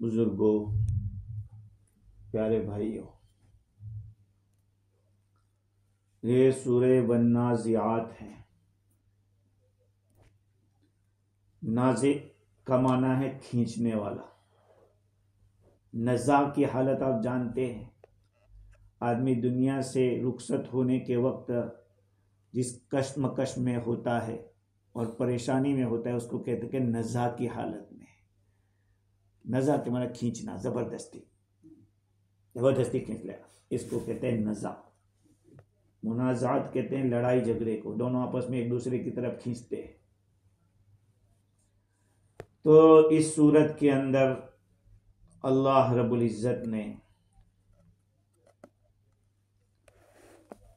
बुजुर्गों, प्यारे भाइयों, ये सूरे वन्नाज़िआत है। नाज़ि का माना है खींचने वाला। नज़ा की हालत आप जानते हैं। आदमी दुनिया से रुखसत होने के वक्त जिस कश्मकश में होता है और परेशानी में होता है उसको कहते हैं नज़ा की हालत में। नज़ा के माना खींचना, ज़बरदस्ती खींच लेना, इसको कहते हैं नज़ा। मुनाज़ात कहते हैं लड़ाई झगड़े को, दोनों आपस में एक दूसरे की तरफ खींचते हैं। तो इस सूरत के अंदर अल्लाह रब्बुल इज़्ज़त ने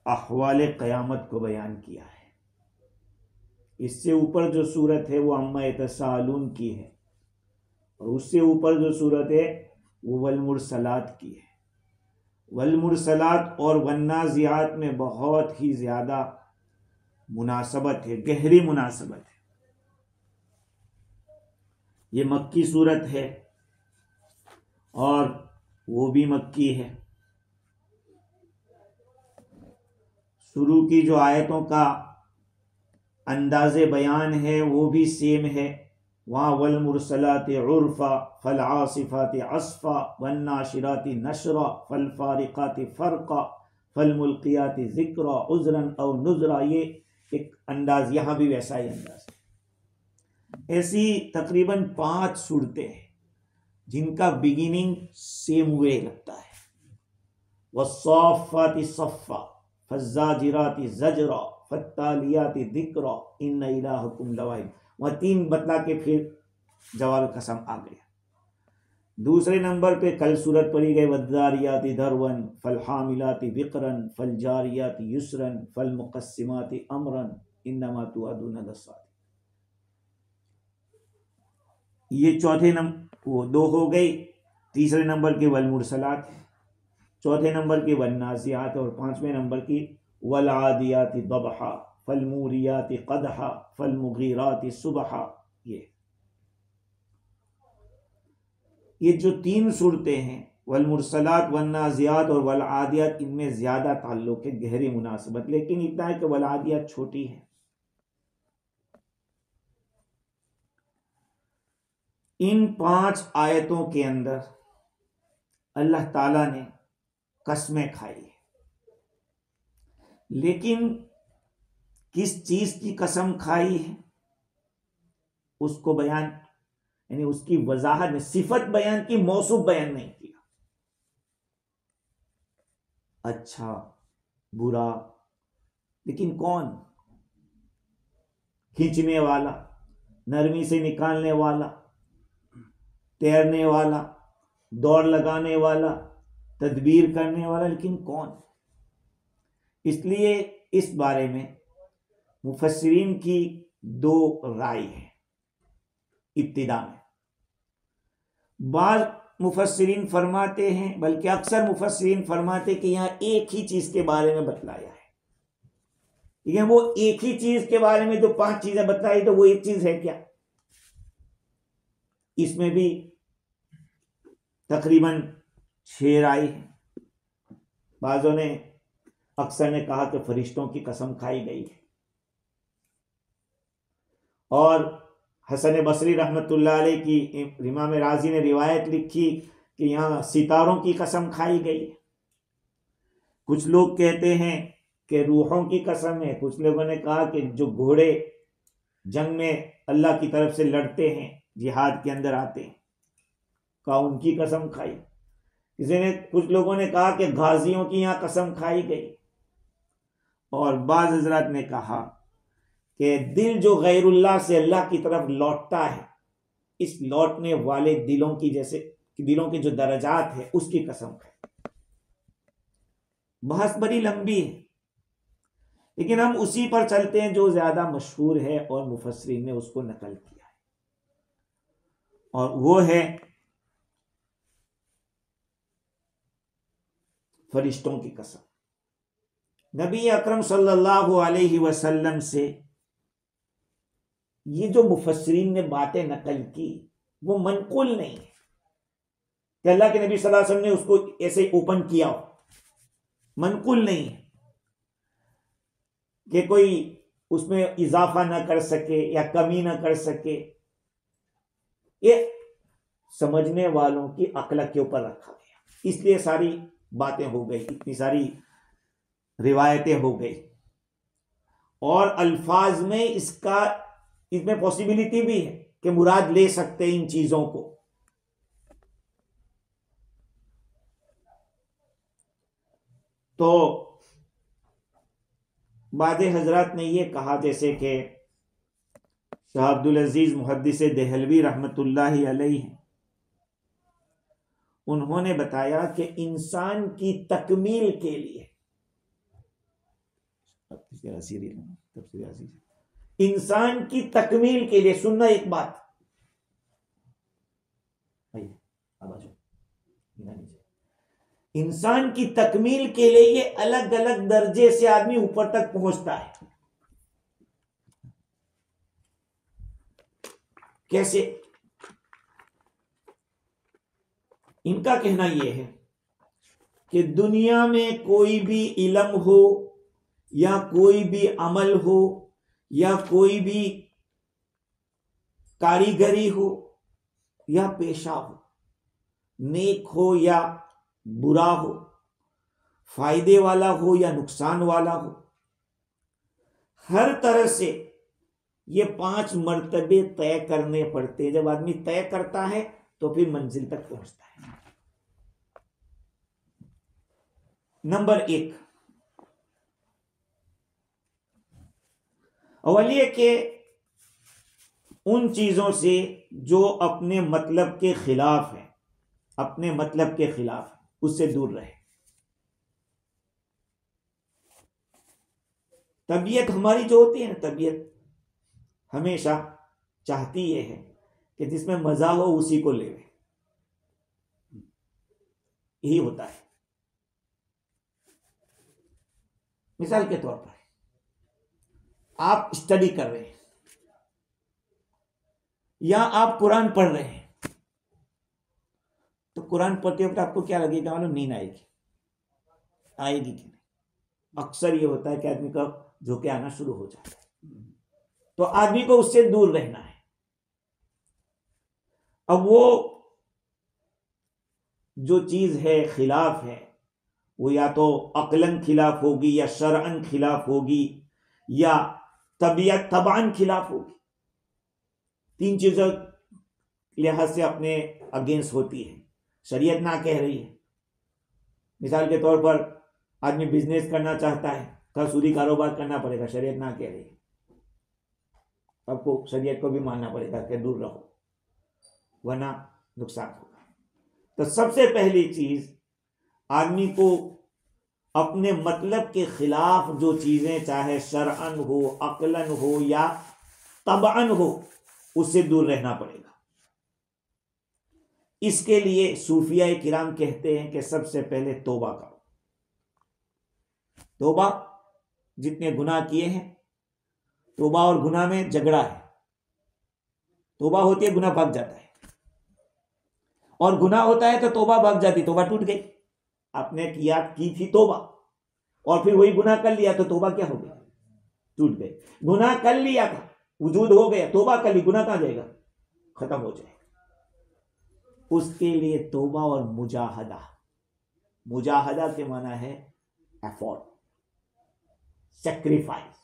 अहवाले क़यामत को बयान किया है। इससे ऊपर जो सूरत है वो अम्मा यतसाअलून की है, और उससे ऊपर जो सूरत है वो वल मुरसलात की है। वल मुरसलात और वन्नाज़िआत में बहुत ही ज़्यादा मुनासबत है, गहरी मुनासबत है। ये मक्की सूरत है और वो भी मक्की है। शुरू की जो आयतों का अंदाज़े बयान है वो भी सेम है। वहाँ वल मुरसलाति उर्फ़ा फल आसिफ़ाति अस्फ़ा वन्नाशिराति नशरा फल फारिक़ाति फ़र्क़ा फल मुल्क़ियाति ज़िक्रा उज़रन औ नुज़रा। ये एक अंदाज़ यहाँ भी वैसा ही अंदाज़ है। ऐसी तकरीबन 5 सूरतें हैं जिनका बिगिनिंग सेम वे लगता है। वस्साफ़ाति सफ़्फ़ा फ़ज़्ज़ाजिराति ज़जरा फ़त्तालियाति ज़िक्रा इन्ना इलाहकुम लवाहिद। वह 3 बतला के फिर जवाब कसम आ गया। दूसरे नंबर पे कल सूरत पढ़ी गई वद्दारियाति दरवन फ़लहामिलाति विक़रन फ़लजारियाति युसरन फ़लमुक़स्सिमाति अमरन इन्नमा तुअदून लसादिक़। ये चौथे नंबर वो 2 हो गई। तीसरे नंबर की वल मुरसलात, चौथे नंबर की वन्नाज़िआत और 5वें नंबर की वल आदियाति दबहा फलमूरियाति क़दहा फलमुग़ीराति सुबहा। ये जो 3 सूरतें हैं वल मुरसलात, वन्नाज़िआत और वल आदियात, इनमें ज़्यादा ताल्लुक़ है, गहरी मुनासबत। लेकिन इतना है कि वल आदियात छोटी है। इन 5 आयतों के अंदर अल्लाह ताला ने कसमें खाई है, लेकिन किस चीज की कसम खाई है उसको बयान, यानी उसकी वजाहत में सिफत बयान की, मौसूफ बयान नहीं किया। अच्छा बुरा, लेकिन कौन? खींचने वाला, नरमी से निकालने वाला, तैरने वाला, दौड़ लगाने वाला, तदबीर करने वाला, लेकिन कौन? इसलिए इस बारे में मुफस्सिरीन की दो राय है इब्तिदा में। बाज़ मुफस्सिरीन फरमाते हैं, बल्कि अक्सर मुफस्सिरीन फरमाते कि यहाँ एक ही चीज के बारे में बतलाया है। ठीक है, वो एक ही चीज के बारे में जो 5 चीजें बताई, तो वो एक चीज है क्या? इसमें भी तकरीबन 6 राय है। बाज़ों ने, अक्सर ने कहा कि फरिश्तों की कसम खाई गई है, और हसन बसरी रहमतुल्लाह अलैह की इमाम राजी ने रिवायत लिखी कि यहाँ सितारों की कसम खाई गई है। कुछ लोग कहते हैं कि रूहों की कसम है। कुछ लोगों ने कहा कि जो घोड़े जंग में अल्लाह की तरफ से लड़ते हैं, जिहाद के अंदर आते हैं, का उनकी कसम खाई। कुछ लोगों ने कहा कि गाजियों की यहाँ कसम खाई गई। और बाज़ हज़रात ने कहा कि दिल जो गैरुल्लाह से अल्लाह की तरफ लौटता है, इस लौटने वाले दिलों की, जैसे दिलों के जो दर्जात है, उसकी कसम खाई। बहस बड़ी लंबी है, लेकिन हम उसी पर चलते हैं जो ज्यादा मशहूर है और मुफस्सिरीन ने उसको नकल किया है, और वो है फरिश्तों की कसम। नबी अकरम सल्लल्लाहु अलैहि वसल्लम से ये जो मुफस्सिरीन ने बातें नकल की, वो मनकुल नहीं है कि अल्लाह के नबी सल्लल्लाहु अलैहि वसल्लम ने उसको ऐसे ओपन किया हो। मनकुल नहीं है कि कोई उसमें इजाफा ना कर सके या कमी ना कर सके। ये समझने वालों की अक्ल के ऊपर रखा गया, इसलिए सारी बातें हो गई, इतनी सारी रिवायतें हो गई। और अल्फाज में इसमें पॉसिबिलिटी भी है कि मुराद ले सकते इन चीजों को। तो बादे हजरत ने यह कहा, जैसे कि शाह अब्दुल अजीज मुहद्दिस देहलवी रहमतुल्लाहि अलैहि, उन्होंने बताया कि इंसान की तकमील के लिए, इंसान की तकमील के लिए, सुनना एक बात, इंसान की तकमील के लिए ये अलग अलग दर्जे से आदमी ऊपर तक पहुंचता है। कैसे? इनका कहना यह है कि दुनिया में कोई भी इल्म हो, या कोई भी अमल हो, या कोई भी कारीगरी हो, या पेशा हो, नेक हो या बुरा हो, फायदे वाला हो या नुकसान वाला हो, हर तरह से ये 5 मर्तबे तय करने पड़ते हैं। जब आदमी तय करता है तो फिर मंजिल तक पहुंचता है। नंबर 1, अव्वल ये कि उन चीजों से जो अपने मतलब के खिलाफ है, अपने मतलब के खिलाफ, उससे दूर रहे। तबीयत हमारी जो होती है ना, तबीयत हमेशा चाहती ये है कि जिसमें मजा हो उसी को ले। यही होता है। मिसाल के तौर पर आप स्टडी कर रहे हैं या आप कुरान पढ़ रहे हैं, तो कुरान पढ़ते वक्त आपको क्या लगेगा? मालूम, नींद आएगी कि नहीं। अक्सर ये होता है कि आदमी का झोंके आना शुरू हो जाता है, तो आदमी को उससे दूर रहना है। अब वो जो चीज है खिलाफ है, वो या तो अक्लन खिलाफ होगी, या शरअन खिलाफ होगी, या तबीयत तबान खिलाफ होगी। 3 चीजों लिहाज से अपने अगेंस्ट होती है। शरीयत ना कह रही है। मिसाल के तौर पर आदमी बिजनेस करना चाहता है, का सूदी कारोबार करना पड़ेगा, शरीयत ना कह रही है, आपको शरीयत को भी मानना पड़ेगा कि दूर रहो वरना नुकसान होगा। तो सबसे पहली चीज आदमी को अपने मतलब के खिलाफ जो चीजें चाहे शरअन हो, अक्लन हो या तबअन हो, उससे दूर रहना पड़ेगा। इसके लिए सूफिया किराम कहते हैं कि सबसे पहले तौबा करो। तौबा, जितने गुनाह किए हैं, तौबा और गुनाह में झगड़ा है। तौबा होती है, गुनाह भाग जाता है, और गुनाह होता है तो तौबा भाग जाती, तौबा टूट गई। आपने की थी तौबा और फिर वही गुनाह कर लिया तो तौबा क्या हो गई? टूट गई। गुनाह कर लिया था, वजूद हो गया, तौबा कर ली, गुनाह कहां जाएगा? खत्म हो जाएगा। उसके लिए तौबा और मुजाहदा, मुजाहदा के माना है एफर्ट, सेक्रीफाइस,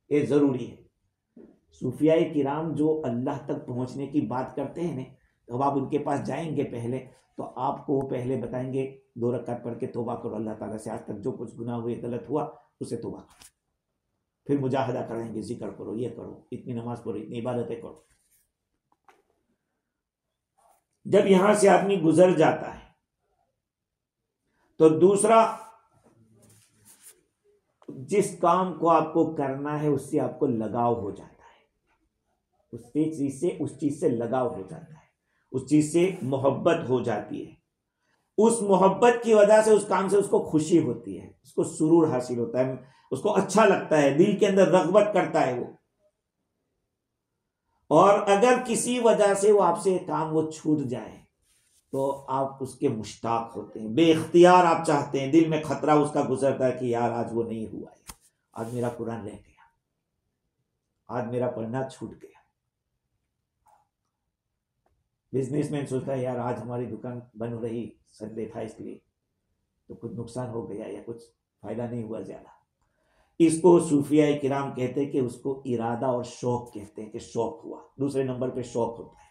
ये जरूरी है। सूफिया किराम जो अल्लाह तक पहुंचने की बात करते हैं ना, तो आप उनके पास जाएंगे पहले तो आपको पहले बताएंगे 2 रकात पढ़ के तौबा करो अल्लाह ताला से, आज तक जो कुछ गुनाह हुए, गलत हुआ, उसे तौबा करो। फिर मुजाहदा करेंगे, जिक्र करो, ये करो, इतनी नमाज पढ़ो, इतनी इबादतें करो। जब यहां से आदमी गुजर जाता है तो दूसरा, जिस काम को आपको करना है उससे आपको लगाव हो जाता है, उस चीज से लगाव हो जाता है, उस चीज से मोहब्बत हो जाती है। उस मोहब्बत की वजह से उस काम से उसको खुशी होती है, उसको सुरूर हासिल होता है, उसको अच्छा लगता है, दिल के अंदर रग़बत करता है वो। और अगर किसी वजह से वो आपसे काम वो छूट जाए तो आप उसके मुश्ताक होते हैं, बेइख्तियार आप चाहते हैं, दिल में खतरा उसका गुजरता है कि यार आज वो नहीं हुआ है, आज मेरा कुरान रह गया, आज मेरा पढ़ना छूट गया। बिजनेसमैन सोचता है यार आज हमारी दुकान बंद हो रही, संडे था इसलिए, तो कुछ नुकसान हो गया या कुछ फायदा नहीं हुआ ज्यादा। इसको सूफिया किराम कहते हैं कि उसको इरादा और शौक कहते हैं, कि शौक हुआ। दूसरे नंबर पे शौक होता है।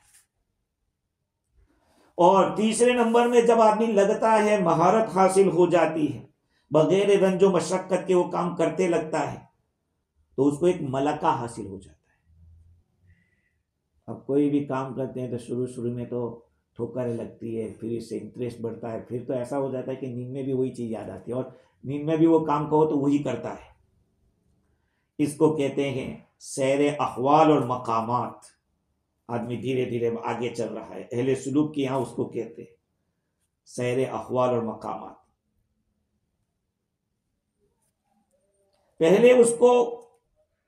और तीसरे नंबर में जब आदमी लगता है, महारत हासिल हो जाती है, बगैर रंजो मशक्कत के वो काम करते लगता है, तो उसको एक मलका हासिल हो जाता है। अब कोई भी काम करते हैं तो शुरू शुरू में तो ठोकरें लगती है, फिर इससे इंटरेस्ट बढ़ता है, फिर तो ऐसा हो जाता है कि नींद में भी वही चीज याद आती है, और नींद में भी वो काम कहो तो वही करता है। इसको कहते हैं सैर अहवाल और मकामात। आदमी धीरे धीरे आगे चल रहा है, अहले सुलूक की यहां उसको कहते हैं सैर अहवाल और मकामात। पहले उसको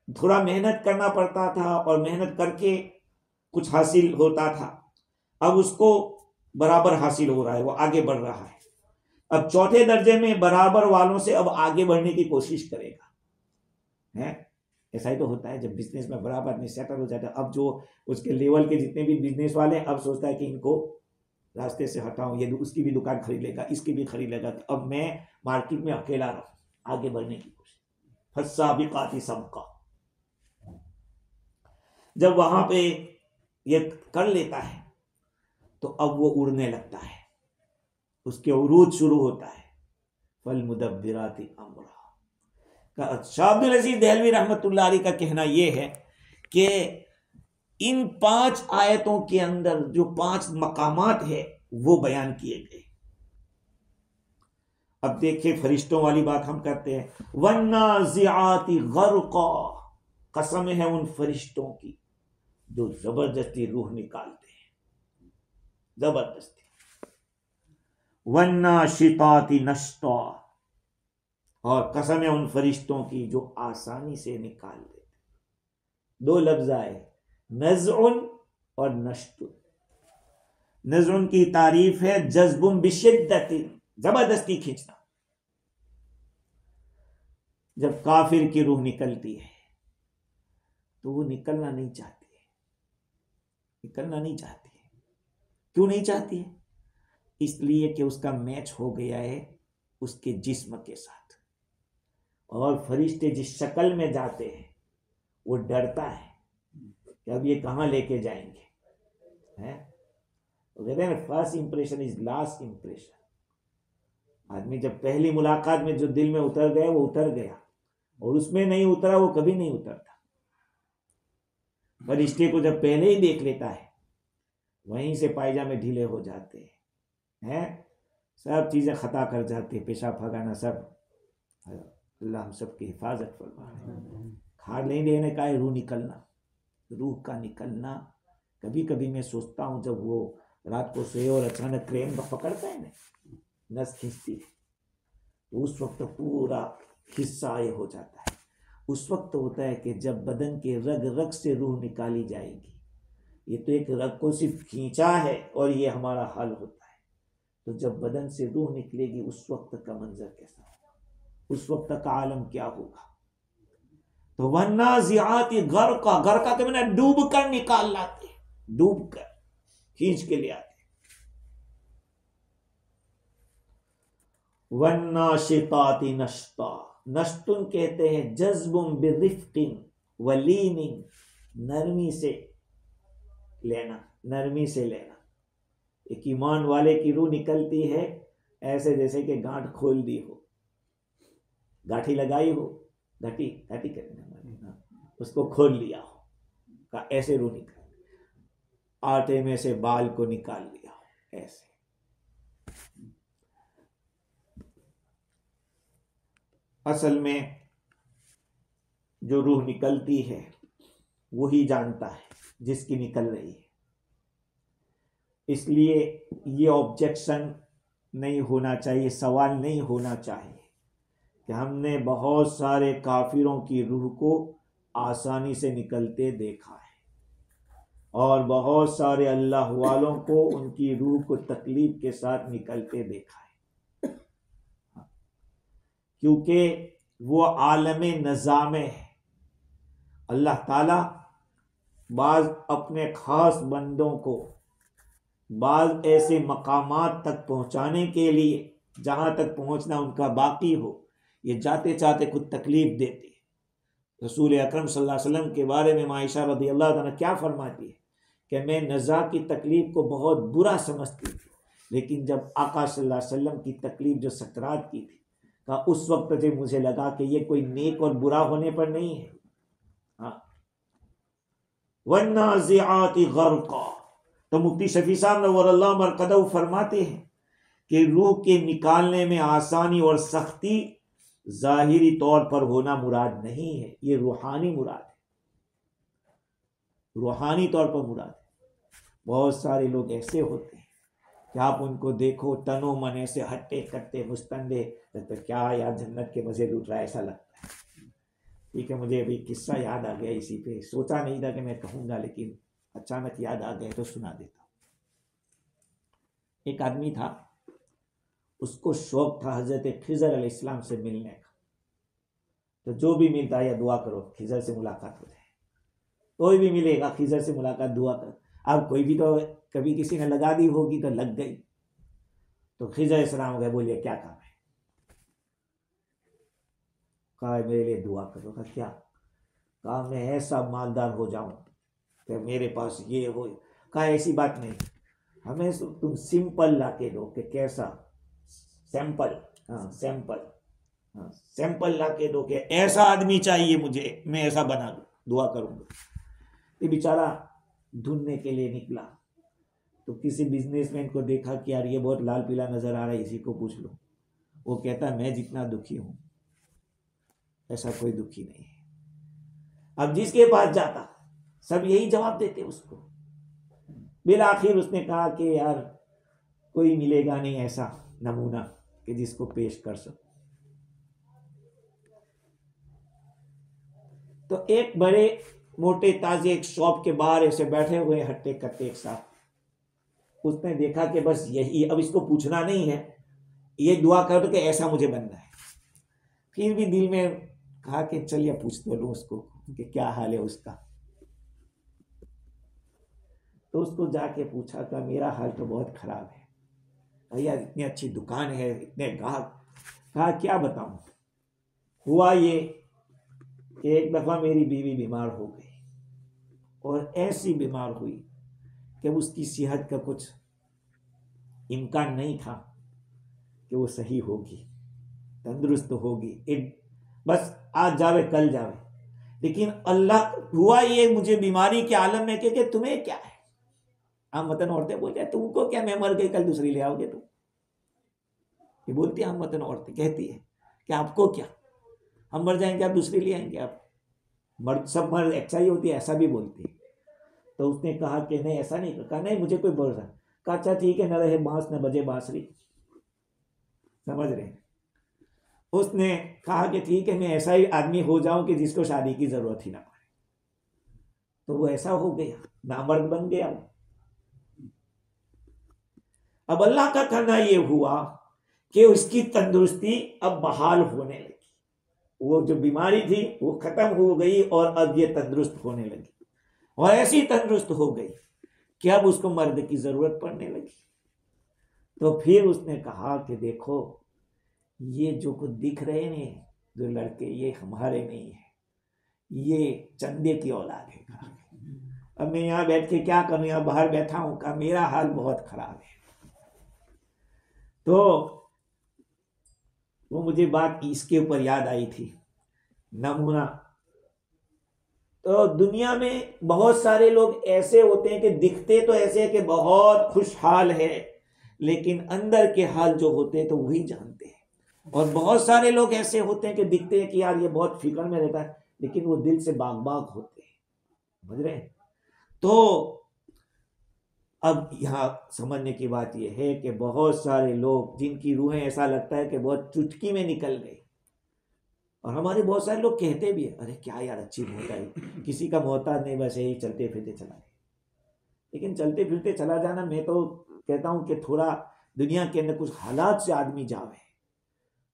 थोड़ा मेहनत करना पड़ता था और मेहनत करके कुछ हासिल होता था, अब उसको बराबर हासिल हो रहा है, वो आगे बढ़ रहा है। अब चौथे दर्जे में बराबर वालों से अब आगे बढ़ने की कोशिश करेगा, है ऐसा ही तो होता है। जब बिजनेस में बराबर आदमी सेटल हो जाता है, अब जो उसके लेवल के जितने भी बिजनेस वाले हैं, अब सोचता है कि इनको रास्ते से हटाऊं, ये उसकी भी दुकान खरीद लेगा, इसकी भी खरीद लेगा, अब मैं मार्केट में अकेला रहूं, आगे बढ़ने की कोशिश। फस्साबिकाती सबका, जब वहां पे ये कर लेता है तो अब वो उड़ने लगता है, उसके उरूज शुरू होता है। फल मुदब्बिराती अमरा का शाह अब्दुल अजीज देहलवी रहमतुल्लाह अलैह का कहना यह है कि इन 5 आयतों के अंदर जो 5 मकामात है वो बयान किए गए। अब देखिए फरिश्तों वाली बात हम करते हैं, वन्नाज़िआती ग़र्क़ा, कसम है उन फरिश्तों की जो जबरदस्ती रूह निकालते हैं, जबरदस्ती। वन्नाशिताती नश्ता, और कसम है उन फरिश्तों की जो आसानी से निकाल देते। 2 लफ्ज आए, नज़उन और नश्तुन। नज़उन की तारीफ है जज्बुम बिशिद्दतिन, जबरदस्ती खींचना। जब काफिर की रूह निकलती है तो वो निकलना नहीं चाहती है, निकलना नहीं चाहती है। क्यों नहीं चाहती है? इसलिए कि उसका मैच हो गया है उसके जिस्म के साथ, और फरिश्ते जिस शक्ल में जाते हैं वो डरता है कि अब ये कहां लेके जाएंगे, हैं? तो कहते हैं first impression is last impression. आदमी जब पहली मुलाकात में जो दिल में उतर गया वो उतर गया, और उसमें नहीं उतरा वो कभी नहीं उतरता। फरिश्ते को जब पहले ही देख लेता है वहीं से पायजामे ढीले हो जाते हैं। सब चीज़ें ख़ता कर जाते, पेशाब फगाना सब। अल्लाह हम सब की हिफाजत फरमाए। खा नहीं लेने का है रूह निकलना, रूह का निकलना। कभी कभी मैं सोचता हूँ जब वो रात को सोए और अचानक क्रेन का पकड़ता है ना, नस खींचती है, तो उस वक्त पूरा हिस्सा ये हो जाता है। उस वक्त होता है कि जब बदन के रग रग से रूह निकाली जाएगी। ये तो एक रग को सिर्फ खींचा है और ये हमारा हाल होता है। तो जब बदन से रूह निकलेगी उस वक्त का मंजर कैसा होगा, उस वक्त का आलम क्या होगा। तो वन्नाज़िआति गर्का, गर्का के मैंने डूब कर निकाल लाते, डूब कर खींच के ले आते। वन्नाशिताति नश्ता, नश्तुन कहते हैं जज्बुम बिरिफ्किन वलीनिन, नरमी से लेना, नरमी से लेना। एक ईमान वाले की रूह निकलती है ऐसे जैसे कि गांठ खोल दी हो, गाठी लगाई हो, घटी घटी करने वाले, उसको खोल लिया हो, का ऐसे रूह निकल, आटे में से बाल को निकाल लिया हो ऐसे। असल में जो रूह निकलती है वही जानता है जिसकी निकल रही है। इसलिए ये ऑब्जेक्शन नहीं होना चाहिए, सवाल नहीं होना चाहिए कि हमने बहुत सारे काफिरों की रूह को आसानी से निकलते देखा है और बहुत सारे अल्लाह वालों को उनकी रूह को तकलीफ के साथ निकलते देखा है, क्योंकि वो आलम नज़ामे है। अल्लाह ताला बाज अपने खास बंदों को बाज ऐसे मकामात तक पहुंचाने के लिए जहां तक पहुंचना उनका बाकी हो, ये जाते जाते कुछ तकलीफ देते। रसूल अकरम सल्लल्लाहु अलैहि वसल्लम के बारे में आयशा रज़ियल्लाहु अन्हा क्या फरमाती है कि मैं नज़ा की तकलीफ को बहुत बुरा समझती थी, लेकिन जब आका सल्लल्लाहु अलैहि वसल्लम की तकलीफ जो सकरात की थी का उस वक्त जो मुझे लगा कि ये कोई नेक और बुरा होने पर नहीं है। हाँ, वन्नाज़िआति गर्का। तो मुफ्ती शफी साहब नव्वरल्लाहु मरकदहू फरमाते हैं कि रूह के निकालने में आसानी और सख्ती जाहिरी तौर पर होना मुराद नहीं है, ये रूहानी मुराद है, रूहानी तौर पर मुराद है। बहुत सारे लोग ऐसे होते हैं कि आप उनको देखो तनो मन ऐसे हट्टे कट्टे मुस्तंदे, तो क्या यार जन्नत के मजे लूट रहा है ऐसा लगता है। ठीक है, मुझे अभी किस्सा याद आ गया, इसी पे सोचा नहीं था कि मैं कहूँगा, लेकिन अचानक याद आ गया तो सुना देता हूँ। एक आदमी था, उसको शौक था हजरत खिजर अलैहिस्सलाम से मिलने का। तो जो भी मिलता है या दुआ करो खिजर से मुलाकात हो जाए, कोई भी मिलेगा खिजर से मुलाकात दुआ करो। अब कोई भी तो कभी किसी ने लगा दी होगी तो लग गई। तो खिजर अलैहिस्सलाम गए, बोलिए क्या काम है? कहा मेरे लिए दुआ करो। कहा क्या? कहा मैं ऐसा मालदार हो जाऊं कि मेरे पास ये हो। कहा ऐसी बात नहीं, हमें तुम सिंपल लाके दो। कि कैसा? सैंपल। हाँ सैंपल, हाँ सैंपल लाके दो कि ऐसा आदमी चाहिए मुझे, मैं ऐसा बना दूं, दुआ करूंगा। ये बेचारा ढूंढने के लिए निकला तो किसी बिजनेसमैन को देखा कि यार ये बहुत लाल पीला नजर आ रहा है, इसी को पूछ लो। वो कहता मैं जितना दुखी हूं ऐसा कोई दुखी नहीं है। अब जिसके पास जाता सब यही जवाब देते उसको। बिल आखिर उसने कहा कि यार कोई मिलेगा नहीं ऐसा नमूना कि जिसको पेश कर सको। तो एक बड़े मोटे ताजे एक शॉप के बाहर ऐसे बैठे हुए हट्टे कट्टे एक साथ, उसने देखा कि बस यही, अब इसको पूछना नहीं है, ये दुआ कर दो कि ऐसा मुझे बनना है। फिर भी दिल में कहा कि चलिए पूछ तो लूं उसको कि क्या हाल है उसका। तो उसको जाके पूछा कि मेरा हाल तो बहुत खराब है भैया, इतनी अच्छी दुकान है, इतने ग्राहक। कहा क्या बताऊं? हुआ ये कि एक दफा मेरी बीवी बीमार हो गई और ऐसी बीमार हुई कि उसकी सेहत का कुछ इम्कान नहीं था कि वो सही होगी, तंदुरुस्त होगी, बस आज जावे कल जावे। लेकिन अल्लाह, हुआ ये मुझे बीमारी के आलम में कि तुम्हें क्या है। हम वतन औरतें बोलते हैं तुमको क्या, मैं मर गई कल दूसरी ले आओगे तुम। ये बोलती है हमवतन औरतें, कहती है कि आपको क्या, हम मर जाएंगे आप दूसरे ले आएंगे, आप मर्द सब मर्द अच्छा ही होती है, ऐसा भी बोलती है। तो उसने कहा कि नहीं ऐसा नहीं, कहा नहीं मुझे कोई भरोसा। कहा अच्छा ठीक है, न रहे बांस न बजे बांसुरी, समझ रहे हैं। उसने कहा कि ठीक है मैं ऐसा ही आदमी हो जाऊं कि जिसको शादी की जरूरत ही ना पड़े। तो वो ऐसा हो गया, नामर्द बन गया। अब अल्लाह का करना ये हुआ कि उसकी तंदुरुस्ती अब बहाल होने लगी, वो जो बीमारी थी वो खत्म हो गई और अब ये तंदुरुस्त होने लगी, और ऐसी तंदुरुस्त हो गई कि अब उसको मर्द की जरूरत पड़ने लगी। तो फिर उसने कहा कि देखो ये जो कुछ दिख रहे हैं जो लड़के, ये हमारे नहीं है, ये चंदे की औलाद है। अब मैं यहाँ बैठ के क्या करूं, यहाँ बाहर बैठा हूं, का मेरा हाल बहुत खराब है। तो वो मुझे बात इसके ऊपर याद आई थी, नमूना। तो दुनिया में बहुत सारे लोग ऐसे होते हैं कि दिखते तो ऐसे है कि बहुत खुशहाल है, लेकिन अंदर के हाल जो होते हैं तो वही जानते हैं। और बहुत सारे लोग ऐसे होते हैं कि दिखते हैं कि यार ये बहुत फिक्र में रहता है, लेकिन वो दिल से बाग बाग होते हैं, समझ रहे हैं। तो अब यहाँ समझने की बात यह है कि बहुत सारे लोग जिनकी रूहें ऐसा लगता है कि बहुत चुटकी में निकल गई, और हमारे बहुत सारे लोग कहते भी है अरे क्या यार अच्छी मौत आई, किसी का मोहताज नहीं, बस यही चलते फिरते चला गए। लेकिन चलते फिरते चला जाना, मैं तो कहता हूं कि थोड़ा दुनिया के अंदर कुछ हालात से आदमी जावे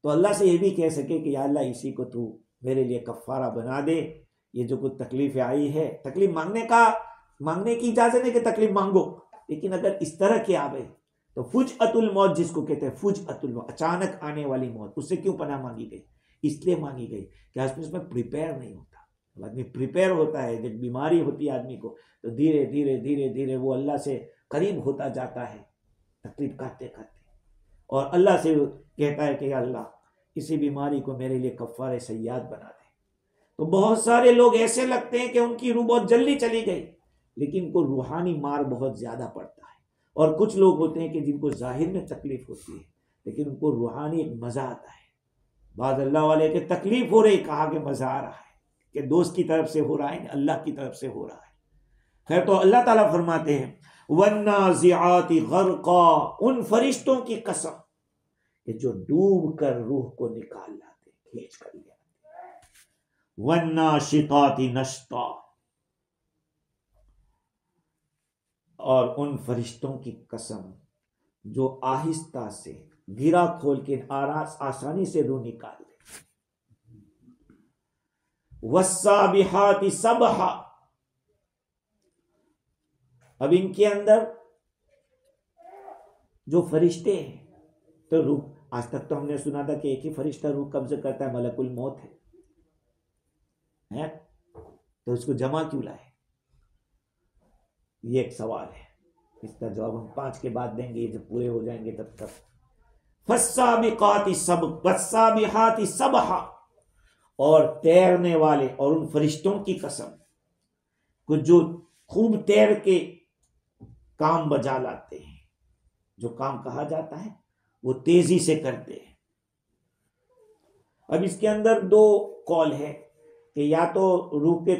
तो अल्लाह से ये भी कह सके कि या अल्लाह इसी को तू मेरे लिए कफ़ारा बना दे, ये जो कुछ तकलीफें आई है, तकलीफ मांगने की इजाजत है कि तकलीफ मांगो, लेकिन अगर इस तरह के आवे तो फुज अतुल मौत जिसको कहते हैं, फुज अतुल मौत, अचानक आने वाली मौत, उससे क्यों पनाह मांगी गई? इसलिए मांगी गई कि आदमी उसमें प्रिपेयर नहीं होता। जब आदमी प्रिपेयर होता है, जब बीमारी होती है आदमी को, तो धीरे धीरे धीरे धीरे वो अल्लाह से करीब होता जाता है, तकलीफ काटते काटते, और अल्लाह से कहता है कि अल्लाह इसी बीमारी को मेरे लिए कफ़ारे सय्याद बना दे। तो बहुत सारे लोग ऐसे लगते हैं कि उनकी रूह बहुत जल्दी चली गई, लेकिन उनको रूहानी मार बहुत ज्यादा पड़ता है। और कुछ लोग होते हैं कि जिनको जाहिर में तकलीफ होती है, लेकिन उनको रूहानी एक मजा आता है। बाद अल्लाह वाले के तकलीफ हो रही, कहा कि मजा आ रहा है कि दोस्त की तरफ से हो रहा है, अल्लाह की तरफ से हो रहा है। खैर, तो अल्लाह ताला फरमाते हैं वन्नाज़िआति ग़र्क़ा, उन फरिश्तों की कसम कि जो डूब कर रूह को निकाल लाते, खींच कर ले आते। वन्नाशिताति नश्ता, और उन फरिश्तों की कसम जो आहिस्ता से गिरा खोल के आसानी से रूह निकाल दे। वस्साबिहाति सबहा, अब इनके अंदर जो फरिश्ते हैं, तो रूह, आज तक तो हमने सुना था कि एक ही फरिश्ता रूह कब्ज करता है, मलकुल मौत है? तो इसको जमा क्यों लाए? ये एक सवाल है, इसका जवाब हम 5 के बाद देंगे, जब पूरे हो जाएंगे तब तक। फस्साबिकाति सब, फस्साबिहाति सबहा, और तैरने वाले, और उन फरिश्तों की कसम कुछ जो खूब तैर के काम बजा लाते हैं, जो काम कहा जाता है वो तेजी से करते हैं। अब इसके अंदर 2 कौल है कि या तो रूह के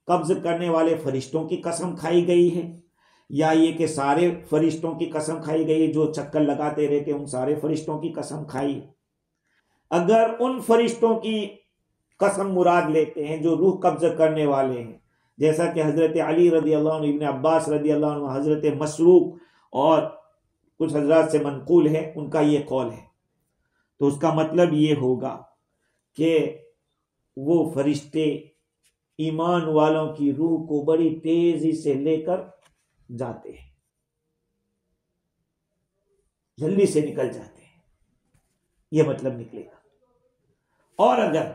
कब्ज करने वाले फरिश्तों की कसम खाई गई है, या ये कि सारे फरिश्तों की कसम खाई गई, जो चक्कर लगाते रहते उन सारे फरिश्तों की कसम खाई। अगर उन फरिश्तों की कसम मुराद लेते हैं जो रूह कब्ज करने वाले हैं, जैसा कि हजरत अली रदी अल्लाह अन्हु, इब्न अब्बास रदी अल्लाह अन्हु, हजरत मसरूक और कुछ हजरत से मनकूल है, उनका ये कौल है, तो उसका मतलब ये होगा कि वो फरिश्ते ईमान वालों की रूह को बड़ी तेजी से लेकर जाते हैं, जल्दी से निकल जाते हैं, ये मतलब निकलेगा। और अगर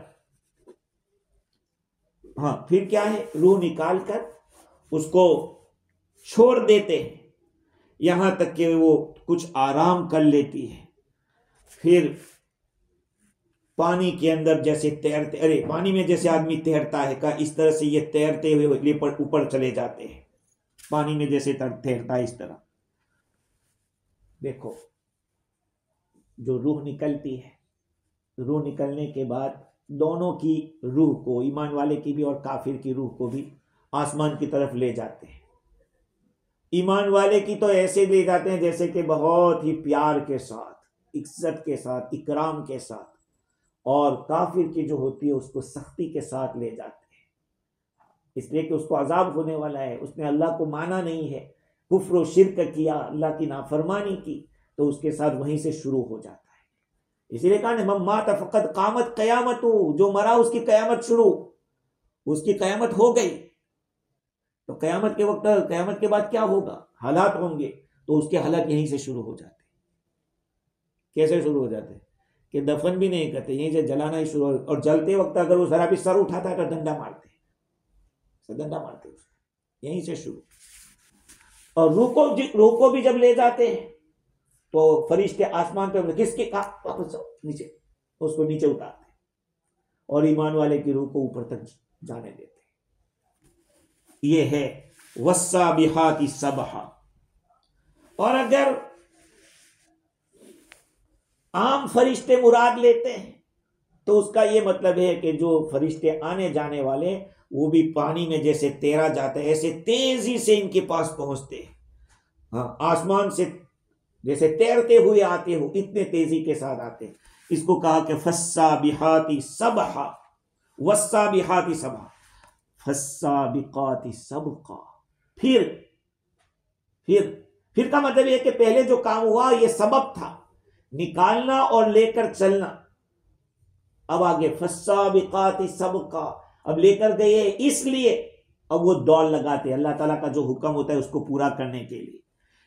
हाँ, फिर क्या है, रूह निकाल कर उसको छोड़ देते हैं यहां तक कि वो कुछ आराम कर लेती है, फिर पानी के अंदर जैसे तैरते, अरे पानी में जैसे आदमी तैरता है का, इस तरह से ये तैरते हुए ऊपर चले जाते हैं, पानी में जैसे तैरता है इस तरह। देखो जो रूह निकलती है, रूह निकलने के बाद दोनों की रूह को, ईमान वाले की भी और काफिर की रूह को भी आसमान की तरफ ले जाते हैं। ईमान वाले की तो ऐसे ले जाते हैं जैसे कि बहुत ही प्यार के साथ, इज्जत के साथ, इकराम के साथ, और काफिर की जो होती है उसको सख्ती के साथ ले जाते हैं, इसलिए कि उसको अजाब होने वाला है, उसने अल्लाह को माना नहीं है, कुफ्र और शिर्क किया, अल्लाह की नाफरमानी की, तो उसके साथ वहीं से शुरू हो जाता है। इसीलिए कहा ना, मम्मा तफक़द क़ामत क़यामत, जो मरा उसकी कयामत शुरू, उसकी कयामत हो गई। तो कयामत के वक्त, कयामत के बाद क्या होगा, हालात होंगे, तो उसके हालात यहीं से शुरू हो जाते। कैसे शुरू हो जाते कि दफन भी नहीं करते, यहीं से जलाना ही शुरू, और जलते वक्त अगर वो जरा भी सर उठाता है तो डंडा मारते, डंडा मारते उसको, यहीं से शुरू। और रूह को भी जब ले जाते हैं तो फरिश्ते आसमान पे किसके कहा वापस नीचे, उसको नीचे उतारते हैं, और ईमान वाले की रूह को ऊपर तक जाने देते। ये है वस्साबिहाती सबहा। और अगर आम फरिश्ते मुराद लेते हैं तो उसका ये मतलब है कि जो फरिश्ते आने जाने वाले वो भी पानी में जैसे तैरा जाता है ऐसे तेजी से इनके पास पहुंचते हैं। हाँ, आसमान से जैसे तैरते हुए आते हो इतने तेजी के साथ आते हैं। इसको कहा कि फस्साबिहाती सबहा, वस्साबिहाती सबहा, फस्साबिकाती सबका। फिर का मतलब यह कि पहले जो काम हुआ ये सबब था, निकालना और लेकर चलना। अब आगे फस्साबिकाती सबका, अब लेकर गए इसलिए अब वो दौड़ लगाते अल्लाह ताला का जो हुक्म होता है उसको पूरा करने के लिए।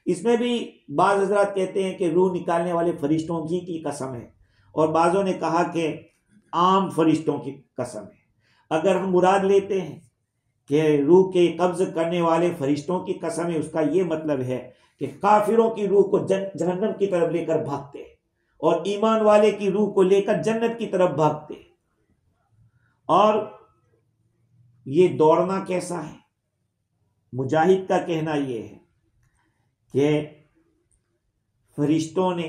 इसमें भी बाज हजरात कहते हैं कि रूह निकालने वाले फरिश्तों की कसम है, और बाजों ने कहा कि आम फरिश्तों की कसम है। अगर हम मुराद लेते हैं कि रूह के कब्ज करने वाले फरिश्तों की कसम है, उसका यह मतलब है कि काफिरों की रूह को जहन्नम की तरफ लेकर भागते हैं और ईमान वाले की रूह को लेकर जन्नत की तरफ भागते हैं। और ये दौड़ना कैसा है, मुजाहिद का कहना यह है कि फरिश्तों ने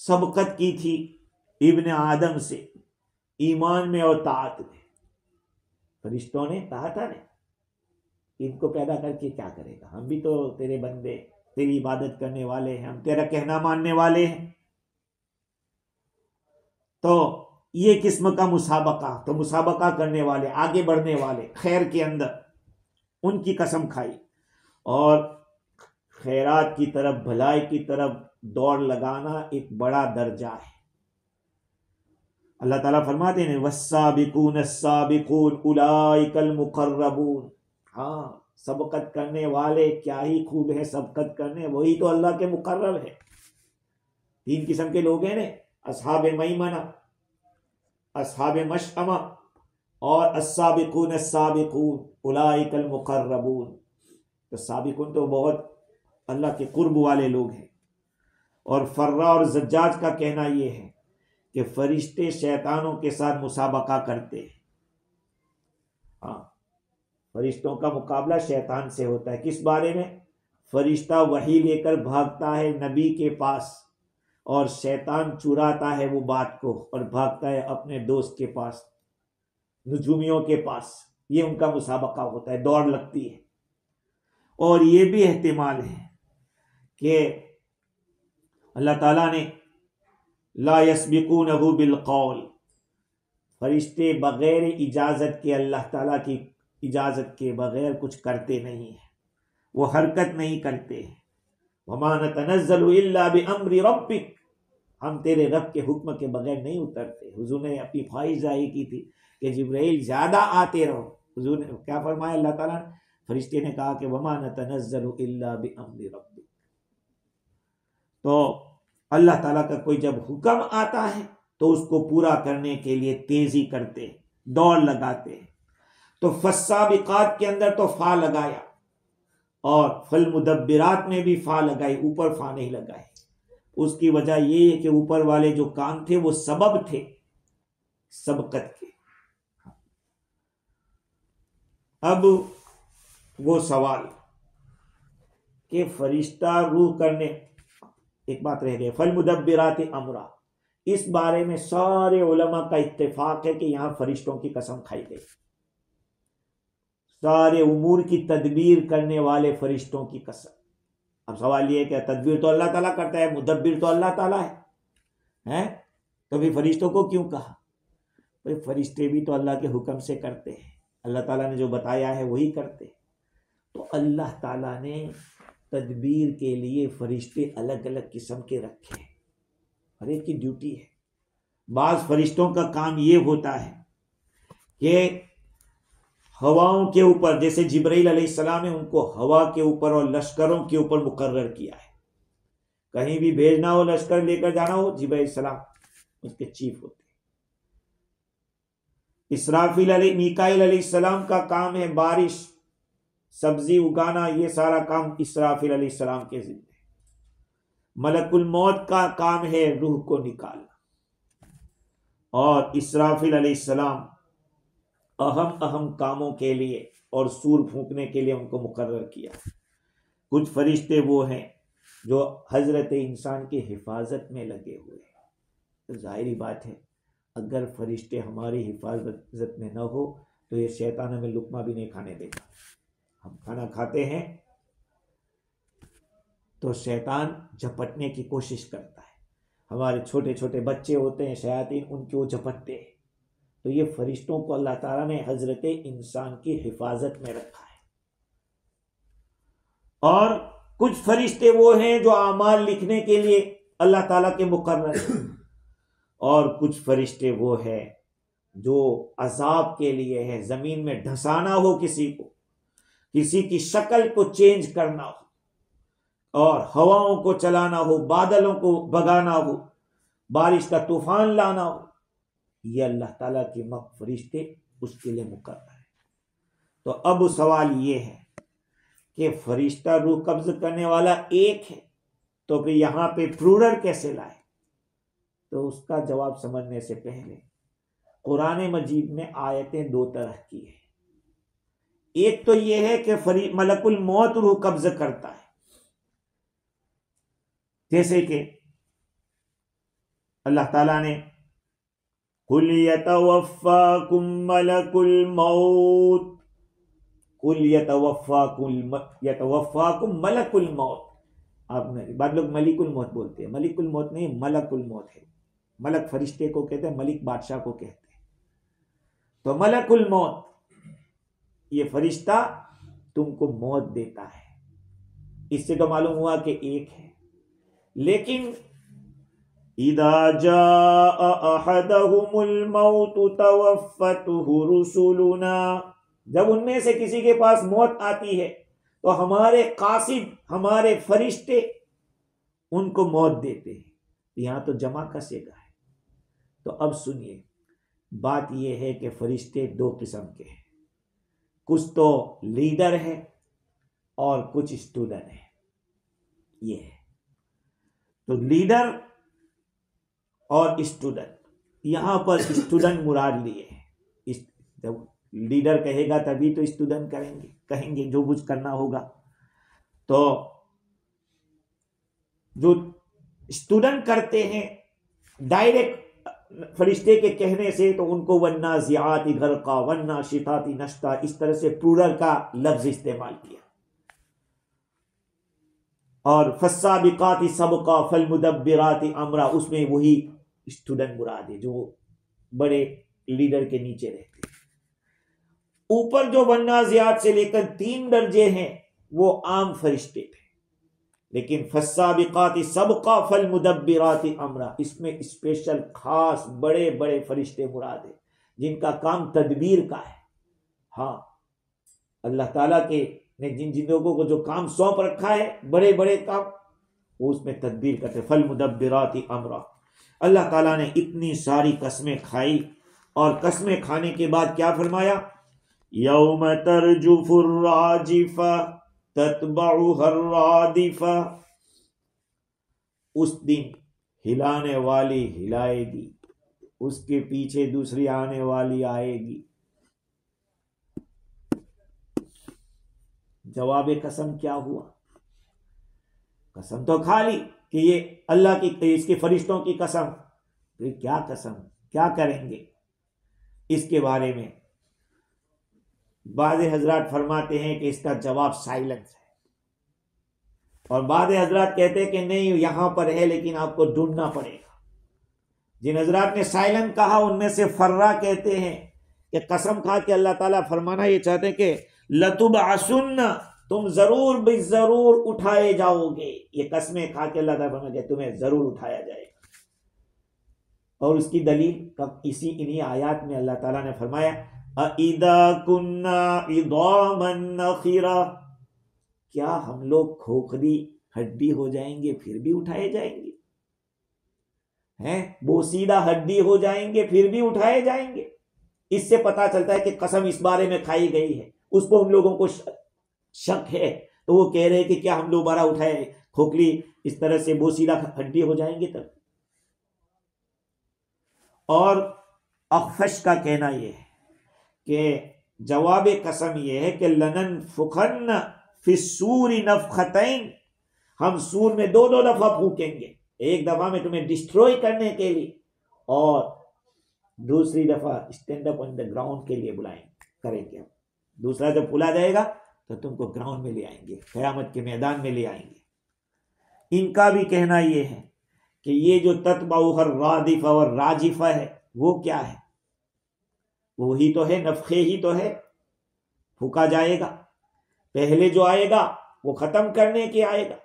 सबकत की थी इब्न आदम से ईमान में और ताअत में। फरिश्तों ने कहा था ना, इनको पैदा करके क्या करेगा, हम भी तो तेरे बंदे, तेरी इबादत करने वाले हैं, हम तेरा कहना मानने वाले हैं। तो ये किस्म का मुसाबका, तो मुसाबका करने वाले, आगे बढ़ने वाले खैर के अंदर, उनकी कसम खाई। और खैरात की तरफ, भलाई की तरफ दौड़ लगाना एक बड़ा दर्जा है। अल्लाह ताला फरमाते हैं वस्साबिकून अस्साबिकून उलाइकल मुकर्रबून। हाँ, सबकत करने वाले क्या ही खूब है, सबकत करने, वही तो अल्लाह के मुकर्रब है। 3 किस्म के लोग हैं ने, अस्हाब मैमना, अस्हाब मशअमा और अस्साबिकून अस्साबिकून उलाइकल मुकर्रबून। तो साबिकून तो बहुत अल्लाह के कुर्ब वाले लोग हैं। और फर्रा और जज्जाज का कहना यह है कि फरिश्ते शैतानों के साथ मुसाबका करते हैं। हाँ, फरिश्तों का मुकाबला शैतान से होता है। किस बारे में? फरिश्ता वही लेकर भागता है नबी के पास और शैतान चुराता है वो बात को और भागता है अपने दोस्त के पास, नुजूमियों के पास। ये उनका मुसाबका होता है, दौड़ लगती है। और ये भी एहतिमाल है कि अल्लाह ताला ने ला यस्बिकूनहु बिलकौल, फरिश्ते बगैर इजाजत के, अल्लाह ताला की इजाजत के बगैर कुछ करते नहीं है, वो हरकत नहीं करते। वमा नतनज़्ज़लु इल्ला बिअम्रि रब्बिक, हम तेरे रब के हुक्म के बगैर नहीं उतरते। हुजूर ने अपनी ख्वाहिश जाहिर की थी कि जिब्राइल ज्यादा आते रहो। हुजूर ने क्या फरमाया, अल्लाह ताला ने, फरिश्ते ने कहा कि वमा नतनज़्ज़लु इल्ला बिअम्रि रब्बिक। तो अल्लाह ताला का कोई जब हुक्म आता है तो उसको पूरा करने के लिए तेजी करते, दौड़ लगाते। तो फस्साबिकात के अंदर तो फा लगाया और फल मुदब्बिरात में भी फा लगाई, ऊपर फा नहीं लगाई। उसकी वजह ये है कि ऊपर वाले जो काम थे वो सबब थे सबकत के। अब वो सवाल कि फरिश्ता रूह करने, एक बात रह गई, फल मुदब्बिरात अमरा, इस बारे में सारे उलमा का इत्तेफाक है कि यहां फरिश्तों की कसम खाई गई। सारे उमूर की तदबीर करने वाले फरिश्तों की कसम। अब सवाल यह है कि तदबीर तो अल्लाह ताला करता है, मुदब्बिर तो अल्लाह ताला है? तो भी फरिश्तों को क्यों कहा? भाई फरिश्ते भी तो अल्लाह के हुक्म से करते हैं, अल्लाह ताला ने जो बताया है वही करते हैं। तो अल्लाह ताला ने तदबीर के लिए फरिश्ते अलग अलग किस्म के रखे हैं, हर एक की ड्यूटी है। बाज फरिश्तों का काम ये होता है कि हवाओं के ऊपर, जैसे जिब्राइल अलैहिस्सलाम है, उनको हवा के ऊपर और लश्करों के ऊपर मुकर्रर किया है। कहीं भी भेजना हो, लश्कर लेकर जाना हो, जिब्राइल सलाम उसके चीफ होते हैं। मीकाईल अलैहिस्सलाम का काम है बारिश, सब्जी उगाना, ये सारा काम इसराफिल अलैहिस्सलाम के जिम्मे। मलकुल मौत का काम है रूह को निकालना, और इसराफिल अलैहिस्सलाम अहम अहम कामों के लिए और सूर फूंकने के लिए उनको मुकर्रर किया। कुछ फरिश्ते वो हैं जो हजरत इंसान की हिफाजत में लगे हुए हैं। तो जाहिर बात है, अगर फरिश्ते हमारी हिफाजत में न हो तो ये शैतान हमें लुकमा भी नहीं खाने देगा। हम खाना खाते हैं तो शैतान झपटने की कोशिश करता है। हमारे छोटे छोटे बच्चे होते हैं शयातीन, उनके वो झपटते हैं। तो ये फरिश्तों को अल्लाह ताला ने हजरत इंसान की हिफाजत में रखा है। और कुछ फरिश्ते वो हैं जो आमाल लिखने के लिए अल्लाह ताला के मुकर्रर हैं, और कुछ फरिश्ते वो हैं जो अजाब के लिए है। जमीन में ढसाना हो किसी को, किसी की शक्ल को चेंज करना हो, और हवाओं को चलाना हो, बादलों को भगाना हो, बारिश का तूफान लाना हो, ये अल्लाह ताला के फरिश्ते उसके लिए मुकर्रर है। तो अब सवाल ये है कि फरिश्ता रूह कब्ज करने वाला एक है, तो फिर यहां पे प्लूरल कैसे लाए? तो उसका जवाब समझने से पहले कुरान मजीद में आयतें दो तरह की है। एक तो यह है कि मलकुल मौत रूह कब्ज करता है, जैसे कि अल्लाह ताला ने कुल यतवफ़्फ़ाकुम मलकुल मौत, कुल यतवफ़्फ़ाकुम मलकुल मौत। आपने बाद लोग मलिकुल मौत बोलते हैं, मलिकुल मौत नहीं, मलकुल मौत है। मलक फरिश्ते को कहते हैं, मलिक बादशाह को कहते हैं। तो मलकुल मौत, ये फरिश्ता तुमको मौत देता है। इससे तो मालूम हुआ कि एक है। लेकिन इदा जाअ अहदहुमुल मौतु तवफ़्फ़तहु रुसुलुना, जब उनमें से किसी के पास मौत आती है तो हमारे कासिद, हमारे फरिश्ते उनको मौत देते हैं। यहां तो जमा का सेगा है। तो अब सुनिए, बात यह है कि फरिश्ते दो किस्म के हैं। कुछ तो लीडर है और कुछ स्टूडेंट है। ये है तो लीडर और स्टूडेंट, यहां पर स्टूडेंट मुराद लिए है। जब लीडर कहेगा तभी तो स्टूडेंट कहेंगे जो कुछ करना होगा। तो जो स्टूडेंट करते हैं डायरेक्ट फरिश्ते के कहने से, तो उनको वन्नाज़िआति गरक़ा वन्नाशिताति नश्ता, इस तरह से प्लूरल का लफ्ज इस्तेमाल किया। और फस्साबिक़ाति सबक़ा फलमुदब्बिराति अमरा, उसमें वही स्टूडेंट मुराद है जो बड़े लीडर के नीचे रहते हैं। ऊपर जो वन्नाज़िआत से लेकर 3 दर्जे हैं वो आम फरिश्ते थे, लेकिन फस्साबिक़ाति सबक़ा फलमुदब्बिराति अमरा, इसमें स्पेशल खास बड़े बड़े फरिश्ते मुराद है जिनका काम तदबीर का है। हाँ, अल्लाह ताला के ने जिन लोगों को जो काम सौंप रखा है, बड़े बड़े काम, वो उसमें तदबीर करते। फलमुदब्बिराति अमरा, अल्लाह ताला ने इतनी सारी कसमें खाई, और कसमें खाने के बाद क्या फरमाया? यौम तरजुफुर राजिफा तत्बउहर रादिफा, उस दिन हिलाने वाली हिलाएगी, उसके पीछे दूसरी आने वाली आएगी। जवाब कसम क्या हुआ? कसम तो खा ली, कि ये अल्लाह की, इसके फरिश्तों की कसम। तो क्या कसम, क्या करेंगे? इसके बारे में बाद हजरात फरमाते हैं कि इसका जवाब साइलेंस है, और बाद हजरात कहते हैं कि नहीं यहां पर है लेकिन आपको ढूंढना पड़ेगा। जिन हजरात ने साइलेंट कहा उनमें से फर्रा कहते हैं कि कसम खा के अल्लाह ताला फरमाना ये चाहते हैं कि लतुब आसुन्ना, तुम जरूर भी जरूर उठाए जाओगे। ये कसमें खा के अल्लाह ताला फरमाते तुम्हें जरूर उठाया जाएगा। और उसकी दलील इसी इन्हीं आयात में अल्लाह ताला ने फरमाया अइदा कुन्ना इदामन नखीरा, क्या हम लोग खोखली हड्डी हो जाएंगे फिर भी उठाए जाएंगे? हैं, बोसीदा हड्डी हो जाएंगे फिर भी उठाए जाएंगे। इससे पता चलता है कि कसम इस बारे में खाई गई है। उस पर उन लोगों को शक है, तो वो कह रहे हैं कि क्या हम दोबारा उठाए, खोखली इस तरह से बोसीदा हड्डी हो जाएंगे तब। और अखफश का कहना यह है कि जवाब कसम यह है कि लनन फुखन फिसूरी नफखतैन, हम सूर में दो दो दफा फूकेंगे। एक दफा में तुम्हें डिस्ट्रॉय करने के लिए और दूसरी दफा stand up on the ground के लिए करेंगे। दूसरा जब बुला जाएगा तो तुमको ग्राउंड में ले आएंगे, कयामत के मैदान में ले आएंगे। इनका भी कहना यह है कि ये जो तत्बाउहर रादिफा और राजिफा है वो क्या है? वो ही तो है, नफखे ही तो है। फूका जाएगा, पहले जो आएगा वो खत्म करने के आएगा,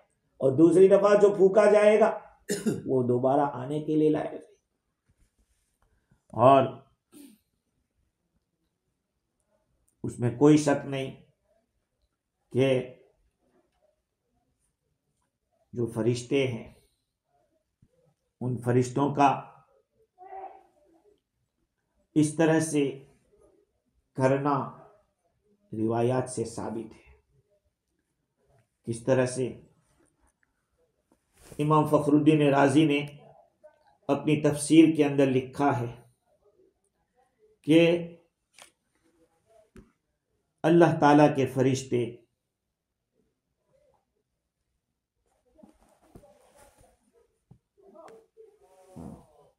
और दूसरी दफा जो फूका जाएगा वो दोबारा आने के लिए लाएगा। और उसमें कोई शक नहीं कि जो फरिश्ते हैं उन फरिश्तों का इस तरह से करना रिवायात से साबित है। किस तरह से? इमाम फखरुद्दीन राजी ने अपनी तफसीर के अंदर लिखा है कि अल्लाह ताला के फरिश्ते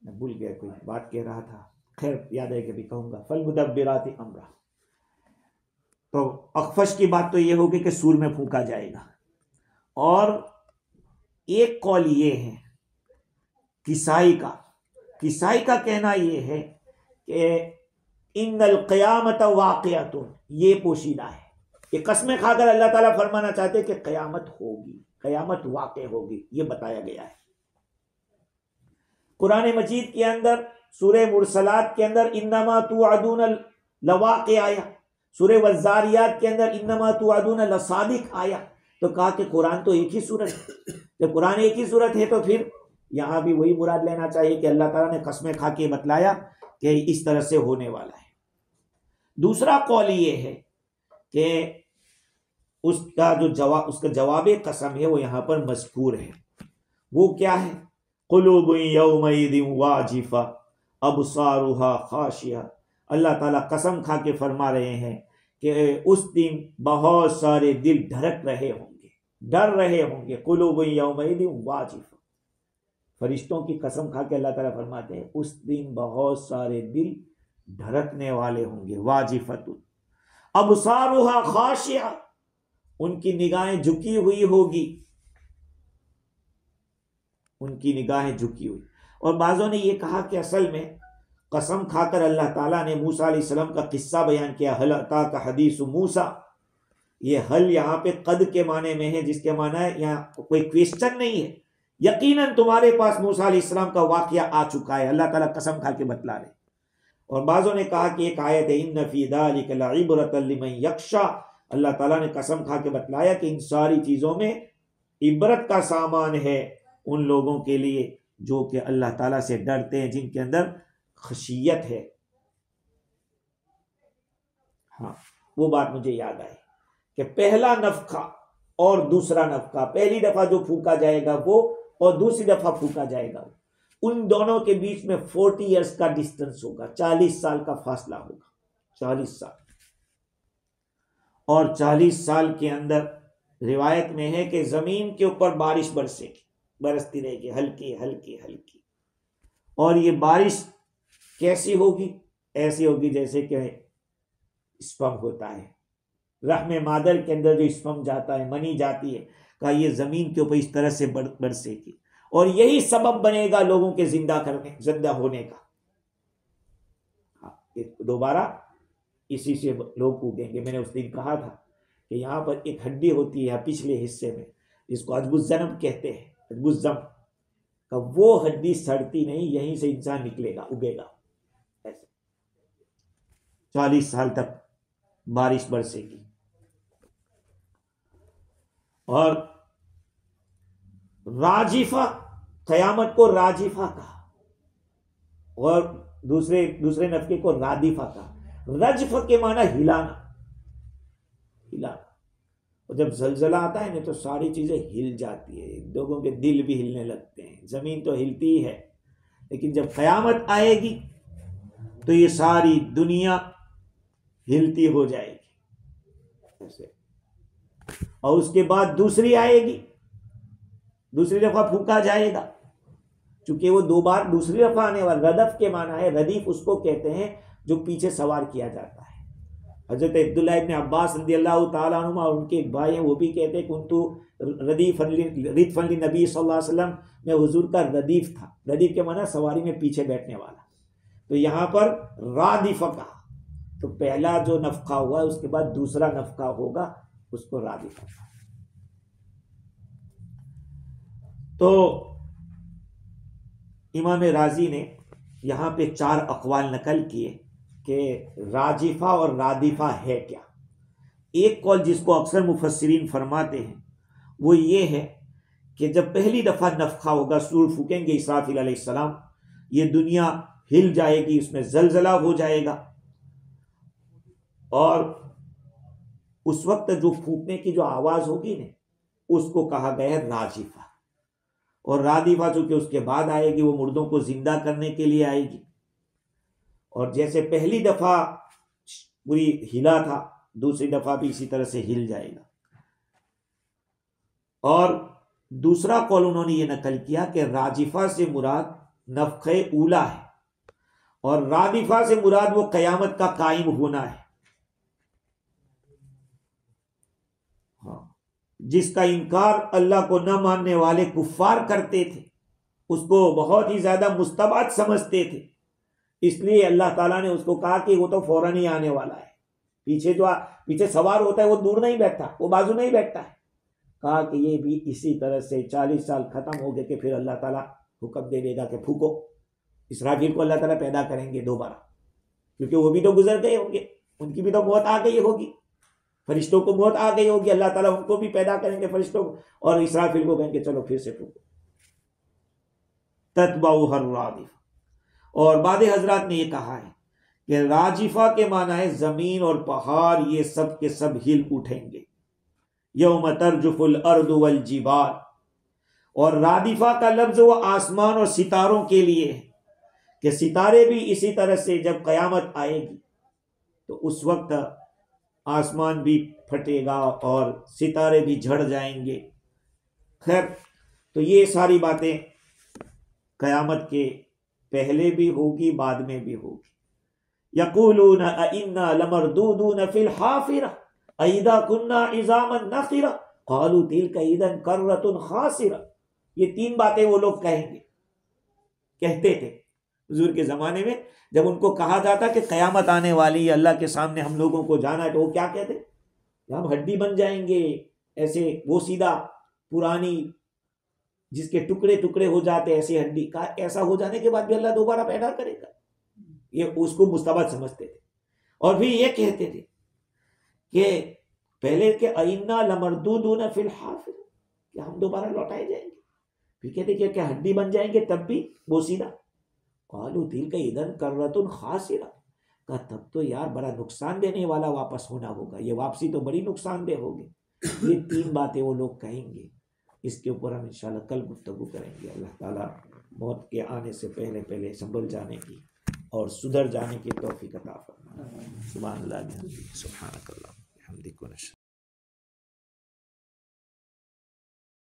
मैं भूल गया, कोई बात कह रहा था, खैर याद है कि भी कहूंगा। फल मुदब्बिराति अमरा, तो अखफश की बात तो ये होगी कि सूर में फूंका जाएगा। और एक कौल ये है किसाई का कहना ये है कि इन्नल क़यामत वाक़िअतुन, ये पोशीदा है। ये कसमें खाकर अल्लाह ताला फरमाना चाहते हैं कि क़यामत होगी, क़यामत वाक़े होगी, ये बताया गया है। कुरान मजीद के अंदर सूरह मुरसलात के अंदर इन्नमा तुअदून लवाक़ि आया, सूरह वज़्ज़ारियात के अंदर इन्नमा तुअदून लसादिक़ आया। तो कहा कि कुरान तो एक ही सूरत है। जब कुरान एक ही सूरत है तो फिर यहाँ भी वही मुराद लेना चाहिए कि अल्लाह ताला ने कसमें खा के बतलाया कि इस तरह से होने वाला है। दूसरा कौल ये है कि उसका जवाब कसम है वो यहाँ पर मज़कूर है। वो क्या है? क़ुलूबुन यौमइज़िन वाजिफ़ा अबसारुहा खाशिया। अल्लाह ताला कसम खा के फरमा रहे हैं कि उस दिन बहुत सारे दिल धड़क रहे होंगे, डर रहे होंगे। क़ुलूबुन यौमइज़िन वाजिफ़ा, फरिश्तों की कसम खा के अल्लाह ताला फरमाते हैं उस दिन बहुत सारे दिल धड़कने वाले होंगे। वाजिफ़तुन अबसारुहा खाशिया, उनकी निगाहें झुकी हुई होगी, उनकी निगाहें झुकी हुई। और बाज़ों ने यह कहा कि असल में कसम खाकर अल्लाह ताला ने मूसा अलैहिस्सलाम का किस्सा बयान किया। हल अता का हदीस मूसा, ये हल यहाँ पे कद के माने में है, जिसके माना है यहाँ कोई क्वेश्चन नहीं है, यकीनन तुम्हारे पास मूसा अलैहिस्सलाम का वाक़या आ चुका है। अल्लाह ताला कसम खा के बतला रहे। और बाज़ों ने कहा कि एक आयत है इन्न फी ज़ालिका लइब्रतन लिमन यख्शा, अल्लाह ताला ने कसम खा के बतलाया कि इन सारी चीज़ों में इबरत का सामान है उन लोगों के लिए जो कि अल्लाह ताला से डरते हैं, जिनके अंदर खशियत है। हाँ, वो बात मुझे याद आई कि पहला नफका और दूसरा नफका, पहली दफा जो फूका जाएगा वो और दूसरी दफा फूका जाएगा वो, उन दोनों के बीच में 40 इयर्स का डिस्टेंस होगा, 40 साल का फासला होगा, 40 साल। और 40 साल के अंदर रिवायत में है कि जमीन के ऊपर बारिश बरसेगी, बरसती रहेगी, हल्की हल्की हल्की। और ये बारिश कैसी होगी? ऐसी होगी जैसे कि स्पर्म होता है, रहमे मादर के अंदर जो स्पर्म जाता है, मनी जाती है, का ये जमीन के ऊपर इस तरह से बरसेगी। और यही सबब बनेगा लोगों के जिंदा होने का। दोबारा इसी से लोग उगेंगे। मैंने उस दिन कहा था कि यहाँ पर एक हड्डी होती है पिछले हिस्से में, जिसको अजबुज़्ज़नब कहते हैं, अजबुज़्ज़म का, वो हड्डी सड़ती नहीं, यहीं से इंसान निकलेगा, उगेगा। ऐसे 40 साल तक बारिश बरसेगी। और राजिफा, कयामत को राजिफा कहा, और दूसरे नफके को रादिफा कहा। रजफ के माना हिलाना, हिलाना। और जब जलजला आता है ना तो सारी चीजें हिल जाती है, लोगों के दिल भी हिलने लगते हैं, जमीन तो हिलती ही है। लेकिन जब कयामत आएगी तो ये सारी दुनिया हिलती हो जाएगी ऐसे। और उसके बाद दूसरी आएगी, दूसरी दफा फूका जाएगा, चूंकि वो 2 बार दूसरी दफा आने वाला। रदफ के माना है, रदीफ उसको कहते हैं जो पीछे सवार किया जाता है। हजरत अब्दुल्लाह इब्न अब्बास रज़ियल्लाहु ताला अन्हुमा और उनके एक भाई हैं, वो भी कहते हैं कुन्तु रदीफन लिन्नबी सल्लल्लाहु अलैहि वसल्लम, मैं हुजूर का रदीफ था। रदीफ के माना सवारी में पीछे बैठने वाला। तो यहाँ पर रादिफ का, तो पहला जो नफका हुआ है उसके बाद दूसरा नफका होगा, उसको रादिफ का। तो इमाम राजी ने यहाँ पे 4 अक़वाल नकल किए कि राजिफा और रादिफा है क्या। एक कौल जिसको अक्सर मुफस्सिरीन फरमाते हैं वो ये है कि जब पहली दफ़ा नफखा होगा, सूर फूकेंगे इसराफिल अलैहिस्सलाम, ये दुनिया हिल जाएगी, उसमें जलजला हो जाएगा। और उस वक्त जो फूकने की जो आवाज़ होगी ना, उसको कहा गया है राजिफा। और रादिफा चूंकि उसके बाद आएगी, वो मुर्दों को जिंदा करने के लिए आएगी। और जैसे पहली दफा पूरी हिला था, दूसरी दफा भी इसी तरह से हिल जाएगा। और दूसरा कौल उन्होंने ये नकल किया कि राजिफा से मुराद नफखे ऊला है, और रादिफा से मुराद वो कयामत का कायम होना है। जिसका इनकार अल्लाह को न मानने वाले कुफ्फार करते थे, उसको बहुत ही ज्यादा मुस्तबाद समझते थे, इसलिए अल्लाह ताला ने उसको कहा कि वो तो फौरन ही आने वाला है। पीछे सवार होता है वो दूर नहीं बैठता, वो बाजू में ही बैठता है। कहा कि ये भी इसी तरह से 40 साल खत्म हो गए कि फिर अल्लाह ताला हुक्म दे देगा कि फूको। इसराफील को अल्लाह ताला पैदा करेंगे दोबारा, क्योंकि वो भी तो गुजर गए होंगे, उनकी भी तो मौत आ गई होगी, फरिश्तों को मौत आ गई होगी, अल्लाह ताला उनको भी पैदा करेंगे फरिश्तों को, और इसराफील को कहेंगे चलो फिर से फूको। तत्बाउ हर रादिफ। और बाद हजरात ने यह कहा है कि राजिफा के माना है जमीन और पहाड़ ये सब के सब हिल उठेंगे। यौम तरजुफुल अर्दु वल जिबाल। और रादिफा का लफ्ज वो आसमान और सितारों के लिए है कि सितारे भी इसी तरह से जब कयामत आएगी तो उस वक्त आसमान भी फटेगा और सितारे भी झड़ जाएंगे। खैर, तो ये सारी बातें कयामत के पहले भी होगी, बाद में भी होगी। यक़ूलून अइन्ना लमरदूदून फिल हाफिरा अइदा कुन्ना इज़ामन नख़िरा क़ालू तिल्का इज़न कर्रतुन खासिरा। ये 3 बातें वो लोग कहते थे हुजूर के ज़माने में। जब उनको कहा जाता कि क़यामत आने वाली है, अल्लाह के सामने हम लोगों को जाना है, तो वो क्या कहते? हम हड्डी बन जाएंगे, ऐसे वो सीधा पुरानी जिसके टुकड़े टुकड़े हो जाते, ऐसी हड्डी का ऐसा हो जाने के बाद भी अल्लाह दोबारा पैदा करेगा। ये उसको मुस्तबद समझते थे। और फिर ये कहते थे कि पहले के अइन्ना लमरदूदून फिल हाफिर, कि हम दोबारा लौटाए जाएंगे। फिर कहते कि क्या हड्डी बन जाएंगे तब भी वो सीधा। क़ालू तिल्का इज़न कर्रतुन खासिरा, का तब तो यार बड़ा नुकसान देने वाला वापस होना होगा, ये वापसी तो बड़ी नुकसानदेह होगी। ये 3 बातें वो लोग कहेंगे। इसके ऊपर हम इंशाल्लाह कल गुफ्तगू करेंगे। अल्लाह ताला मौत के आने से पहले संभल जाने की और सुधर जाने की तौफीक अता फरमाए। सुभान अल्लाह।